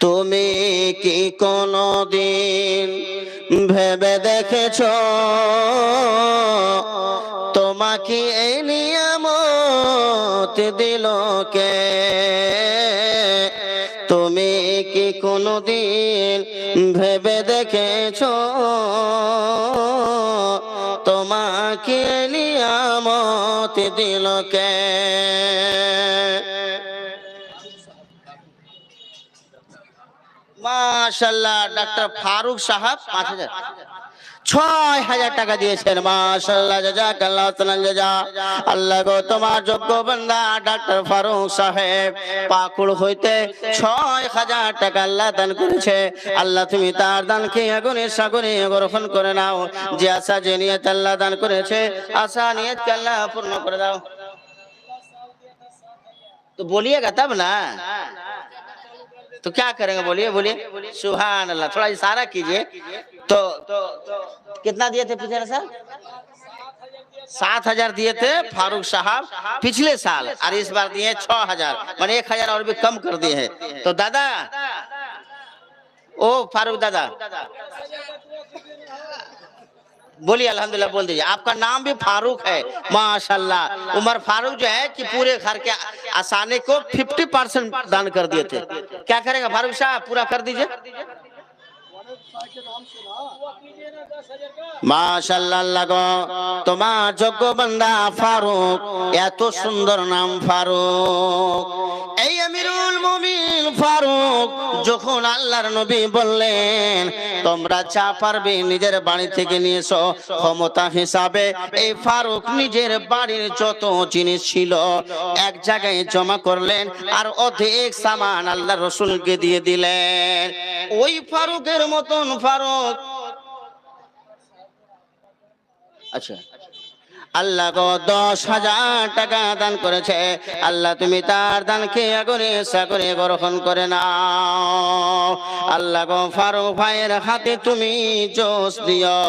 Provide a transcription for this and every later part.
তুমি কি কোনদিন ভেবে দেখেছো তোমাকে এই নিয়ামত দিল কে? তুমি কি কোনদিন ভেবে দেখেছো তোমাকে নিয়ামত দিল কে? মাশাআল্লাহ, ডক্টর ফারুক সাহেব 5000 6000 টাকা দিয়েছেন। মাশাআল্লাহ, জাযাকাল্লাহু খাইরান জাযা। আল্লাহ গো, তোমার যোগ্য বান্দা ডক্টর ফারুক সাহেব পাকুড় হইতে 6000 টাকা আল্লাহ দান করেছে। আল্লাহ তুমি তার দানকে আগুনে সাগরে গ্রহণ করে নাও। যে আশা যে নিয়ত আল্লাহ দান করেছে, আশা নিয়তকে আল্লাহ পূর্ণ করে দাও। तो बोलिएगा तब ना, तो क्या करेंगे? बोलिए बोलिए। सुभान अल्लाह। थोड़ा इशारा कीजिए। तो कितना दिए थे पिछले साल? 7000 दिए थे फारूक साहब पिछले साल, और इस बार दिए 6000, मैंने 1000 और भी कम कर दिए हैं। तो दादा, ओ फारूक दादा, बोलिए अल्हम्दुलिल्लाह बोल दीजिए। आपका नाम भी फारूक है, माशाल्लाह। उमर फारूक जो है कि पूरे घर के आसाने को 50% दान कर दिए थे। क्या करेगा फारूक साहब? पूरा कर दीजिए। माशाल्लाह। लगो তোমার যোগ্য বান্দা ফারুক, এত সুন্দর নাম ফারুক। এই আমিরুল মুমিন ফারুক যখন আল্লাহর নবী বললেন তোমরা যা পারবে নিজের বাড়ি থেকে নিয়ে এসো, ক্ষমতা হিসাবে এই ফারুক নিজের বাড়ির যত জিনিস ছিল এক জায়গায় জমা করলেন, আর অর্ধেক সামান আল্লাহর রাসূলকে দিয়ে দিলেন। ওই ফারুকের মতন ফারুক, আচ্ছা, আল্লাহ গো 10,000 টাকা দান করেছে। আল্লাহ তুমি তার দানকে আগুনে সাগরে গ্রহণ করে নাও। আল্লাহ গো ফারুক ভাইয়ের হাতে তুমি জোশ দিও,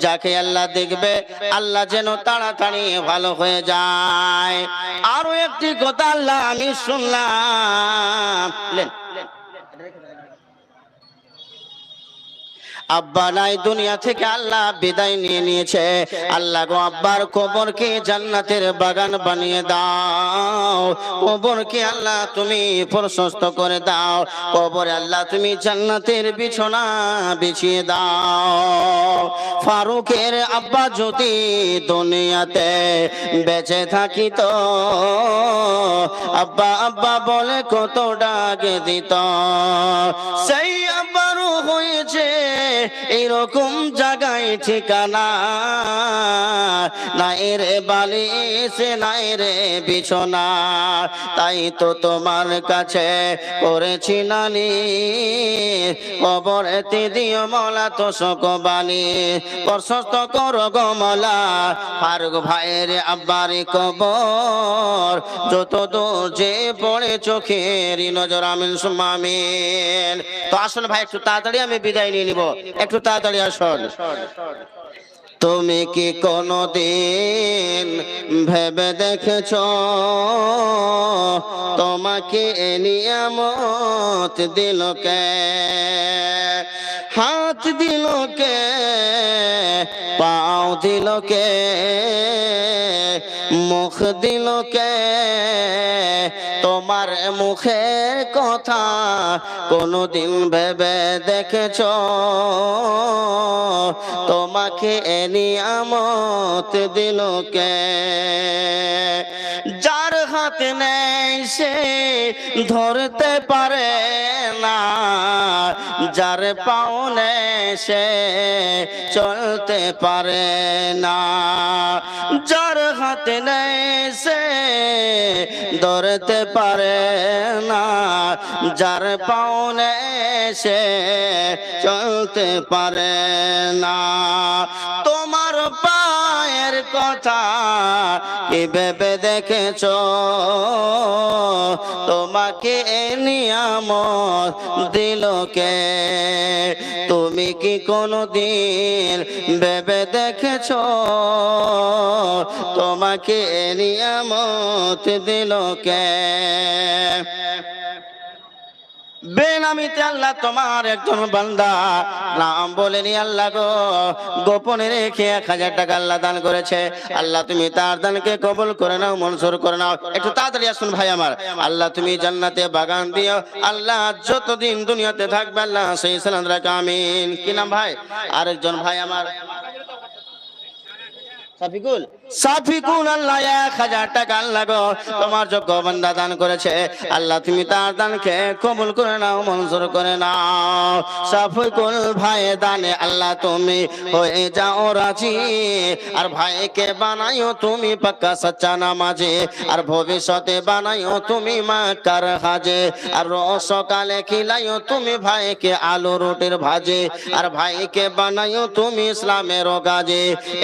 যাকে আল্লাহ দেখবে আল্লাহ যেন তাড়াতাড়ি ভালো হয়ে যায়। আরো একটি কথা আল্লাহ আমি শুনলাম, আব্বা নাই দুনিয়া থেকে আল্লাহ বিদায় নিয়ে নিয়েছে। আল্লাহ গো আব্বার কবরকে জান্নাতের বাগান বানিয়ে দাও, কবরকে আল্লাহ তুমি প্রশস্ত করে দাও, কবরে আল্লাহ তুমি জান্নাতের বিছানা বিছিয়ে দাও। ফারুকের আব্বা যদি দুনিয়াতে বেঁচে থাকিত, আব্বা আব্বা বলে কত ডাক দিত। সেই আব্বারও হয়েছে এইরকম জায়গায় ঠিকানা, নাই রে বালিশ নাই রে বিছানা। তাই তো তোমার কাছে করেছি নানি, কবরেতে দিও মওলা তো সকবানি, প্রশস্ত করো গো মওলা ফারুক ভাইয়ের আব্বার কবর যত দূর যে পড়ে চোখের নজর। আমিন সুম্মা আমিন। তো আসুন ভাই একটু তাড়াতাড়ি আমি বিদায় নিয়ে নিব, একটু তাড়াতাড়ি আসুন। তুমি কি কোনদিন ভেবে দেখেছো তোমাকে এ নিয়ামত দিল কে? হাত দিল কে? পাও দিল কে? মুখ দিল কে? তোমার মুখের কথা কোনদিন ভেবে দেখেছো তোমাকে এ নিয়ামত দিল কে? যার হাত নেই সে ধরতে পারে না, যার পাও নেই সে চলতে পারে না, যার হাত নেই সে ধরতে পারে না, যার পাও নেই সে চলতে পারে না। তোমার পায়ের কথা কি ভেবে দেখেছো তোমাকে এ নিয়ামত দিল কে? তুমি কি কোনদিন ভেবে দেখেছো তোমাকে এ নিয়ামত দিল কে? বেনামিতে আল্লাহ তোমার একজন বান্দা নাম বলেনি আল্লাহ গো, গোপনে রেখে 1000 টাকা আল্লাহ দান করেছে। আল্লাহ তুমি তার দানকে কবুল করে নাও, মঞ্জুর করে নাও। একটু তাড়াতাড়ি আসুন ভাই আমার। আল্লাহ তুমি জান্নাতে বাগান দিও। আল্লাহ যতদিন দুনিয়াতে থাকবে আল্লাহ সেই সালাত রাখো, আমিন। কি নাম ভাই? আরেকজন ভাই আমার সাফিকুল। সাফিকুল আল্লাহ 1000 টাকা আল্লাহ গো তোমার যোগ্য বান্দা দান করেছে। আল্লাহ তুমি তার দানকে কবুল করে নাও, মঞ্জুর করে নাও। সাফিকুল ভাই দানে আল্লাহ তুমি হয়ে যাও রাজি, আর ভাইকে বানাইও তুমি পাক্কা সচ্চা নামাজি, আর ভবিষ্যতে বানাইও তুমি মাক্কার হাজে, আর সকালে খিলাইও তুমি ভাইকে আলু রুটির ভাজে, আর ভাইকে বানাইও তুমি ইসলামের গাজে।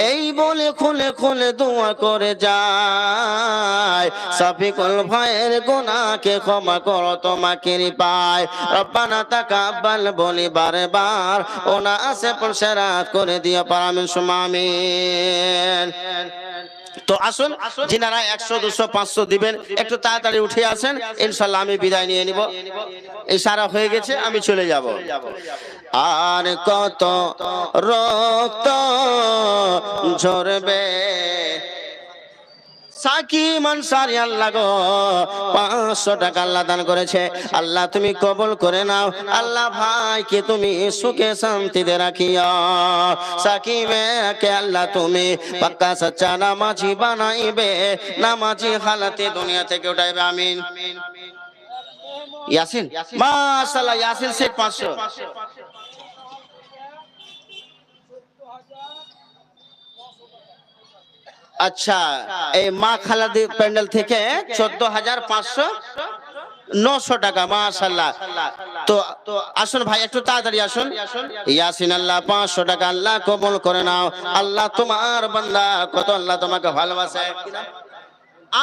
এই বলে খুলে খুলে দোয়া করে যায়, সাফিকুল ভাইয়ের গুনাহকে ক্ষমা করো তোমাকে পায়। রব্বানা তাকাব্বাল বলি বারে বার, ওনা আসে পরশরাত করে দিও পারামিন সুমামিন। তো আসুন যিনারা 100 200 500 দিবেন একটু তাড়াতাড়ি উঠে আসেন, ইনশাআল্লাহ আমি বিদায় নিয়ে নিব। ইশারা হয়ে গেছে, আমি চলে যাব। আর কত রক্ত ঝরবে সাকি মানসারি আল্লাহ গো 500 টাকা আল্লাহ দান করেছে। আল্লাহ তুমি কবুল করে নাও। আল্লাহ ভাইকে তুমি সুখে শান্তিতে রাখিও। সাকি মেয়েকে আল্লাহ তুমি পাক্কা সচ্চা নামাজি বানাইবে, নামাজি হালাতে দুনিয়া থেকে উঠাইবে, আমিন। ইয়াসিন মাশাআল্লাহ, ইয়াসিন শেখ 500। আচ্ছা, এই মা খালাদি প্যান্ডেল থেকে 14,500 টাকা, মাশাআল্লাহ। তো আসুন ভাই একটু তাড়াতাড়ি আসুন। ইয়াসিন আল্লাহ 500 টাকা আল্লাহ কবুল করে নাও। আল্লাহ তোমার বান্দা কত আল্লাহ তোমাকে ভালোবাসে।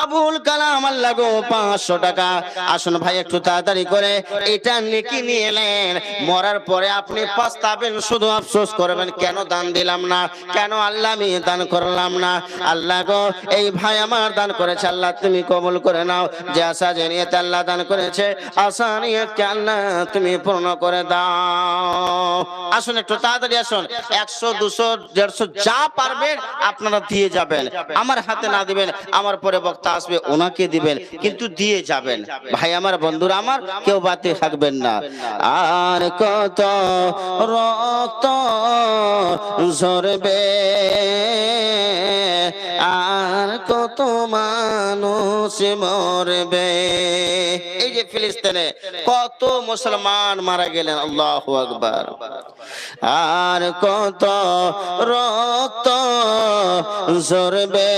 আবুল কালাম আল্লাহ গো 500 টাকা। আসুন ভাই একটু তাড়াতাড়ি করে এটা নেকি নিয়ে এলেন। মরার পরে আপনি পস্তাবেন, শুধু আফসোস করবেন কেন দান দিলাম না, কেন আল্লাহ আমি দান করলাম না। আল্লাহ গো এই ভাই আমার দান করেছে, আল্লাহ তুমি কবুল করে নাও। যে আশা যে নিয়তে আল্লাহ দান করেছে, আশা নিয়তকে আল্লাহ তুমি পূর্ণ করে দাও। আসুন একটু তাড়াতাড়ি আসুন। 100 200 150 যা পারবেন আপনারা দিয়ে যাবেন, আমার হাতে না দিবেন। আমার পরে আসবে ওনাকে দিবেন, কিন্তু দিয়ে যাবেন ভাই আমার, বন্ধুরা আমার, কেউ বাতে থাকবেন না। আর কত রক্ত ঝরবে, আর কত মানুষ মরবে। এই যে ফিলিস্তিনে কত মুসলমান মারা গেলেন, আল্লাহু আকবার। আর কত রক্ত ঝরবে,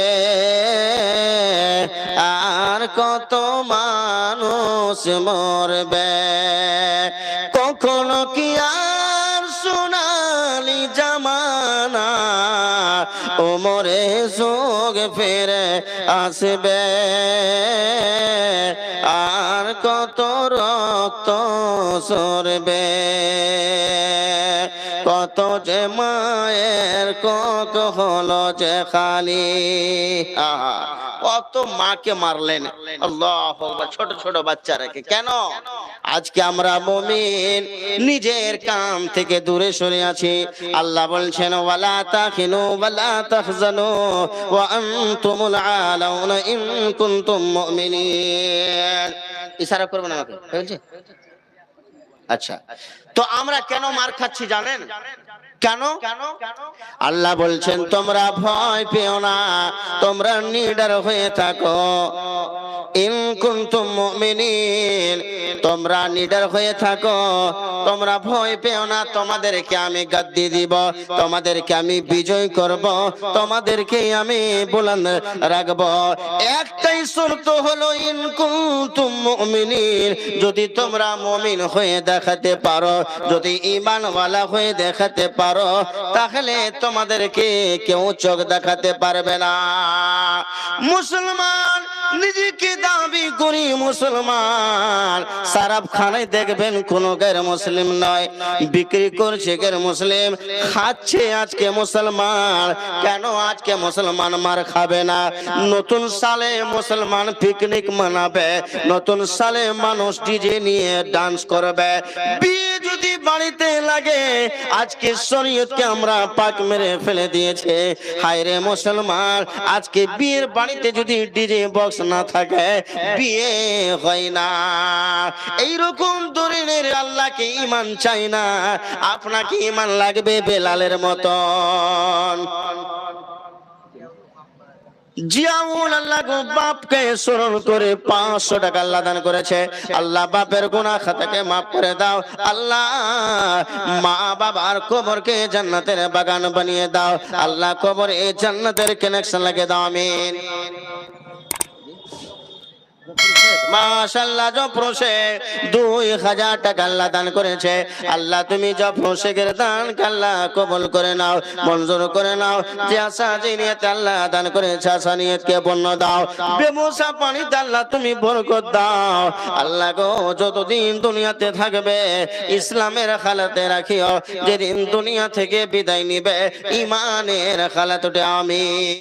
আর কত মানুষ মরবে। কখনো কি আর সোনালি জামানা ওমরে যুগ ফিরে আসবে, আর কত রক্ত ঝরবে। কত যে মায়ের কোক হলো যে খালি, কত মাকে মারলেন, আল্লাহু আকবার, ছোট ছোট বাচ্চারাকে। কেন? আজকে আমরা মুমিন নিজের কাম থেকে দূরে সরে আছি। আল্লাহ বলছেন ওয়ালা তাখিনু ওয়ালা তাহজানু ওয়া আনতুমুল আলাউনা ইন কুনতুম মুমিনিন। ইশারা করবেন আমাকে, বুঝছেন? আচ্ছা, তো আমরা কেন মার খাচ্ছি জানেন? কেন? আল্লাহ বলছেন তোমরা ভয় পেও না, তোমরা নিডর হয়ে থাকো। ইন কুনতুম মুমিনিন, তোমরা নিডর হয়ে থাকো, তোমরা ভয় পেও না। তোমাদেরকে আমি গাদ্দি দিব, তোমাদেরকে আমি বিজয় করব, তোমাদেরকে আমি বুলন্দ রাখব। একটাই শর্ত হলো ইন কুনতুম মুমিনিন, যদি তোমরা মুমিন হয়ে দেখাতে পারো, যদি ঈমানওয়ালা হয়ে দেখাতে পারো, তাহলে তোমাদেরকে কেউ চোখ দেখাতে পারবে না। মুসলমান নিজেকে দাবি করি মুসলমান, সারাপ খানায় দেখবেন কোন গায়ের মুসলিম নয়, বিক্রি করছে গায়ের মুসলিম, খাচ্ছে আজকে মুসলমান। কেন আজকে মুসলমান মার খাবে না? নতুন সালে মুসলমান পিকনিক মানাবে, নতুন সালে মানুষ ডিজে নিয়ে ডান্স করবে। বিয়ে যদি বাড়িতে লাগে, আজকে শরীয়তকে আমরা পাক মেরে ফেলে দিয়েছে। হায় রে মুসলমান, আজকে বিয়ের বাড়িতে যদি ডিজে বক্স না থাকে বিয়ে হয় না। এইরকম ধরনের আল্লাহকে ঈমান চাই না। আপনাকে ঈমান লাগবে বেলালের মতন। জিয়াউল আল্লাহ বাপকে স্মরণ করে 500 টাকা আল্লাহ দান করেছে। আল্লাহ বাপের গুনাহ খাতাকে মাফ করে দাও। আল্লাহ মা বাবার কবরকে জান্নাতের বাগান বানিয়ে দাও। আল্লাহ কবরে জান্নাতের কানেকশন লাগিয়ে দাও। আমিন। মাশাআল্লাহ, জফর শেখ 2000 টাকা আল্লাহ দান করেছে। আল্লাহ তুমি জফর শেখের দান আল্লাহ কবুল করে নাও, মঞ্জুর করে নাও। যে আশা যে নিয়তে আল্লাহ দান করেছে, আশা নিয়তকে পূর্ণ দাও। বেমুসা পানিতে আল্লাহ তুমি বরকত দাও। আল্লাহ গো, যতদিন দুনিয়াতে থাকবে ইসলামের খালাতে রাখিও, যেদিন দুনিয়া থেকে বিদায় নিবে ইমানের খালাতে। আমিন।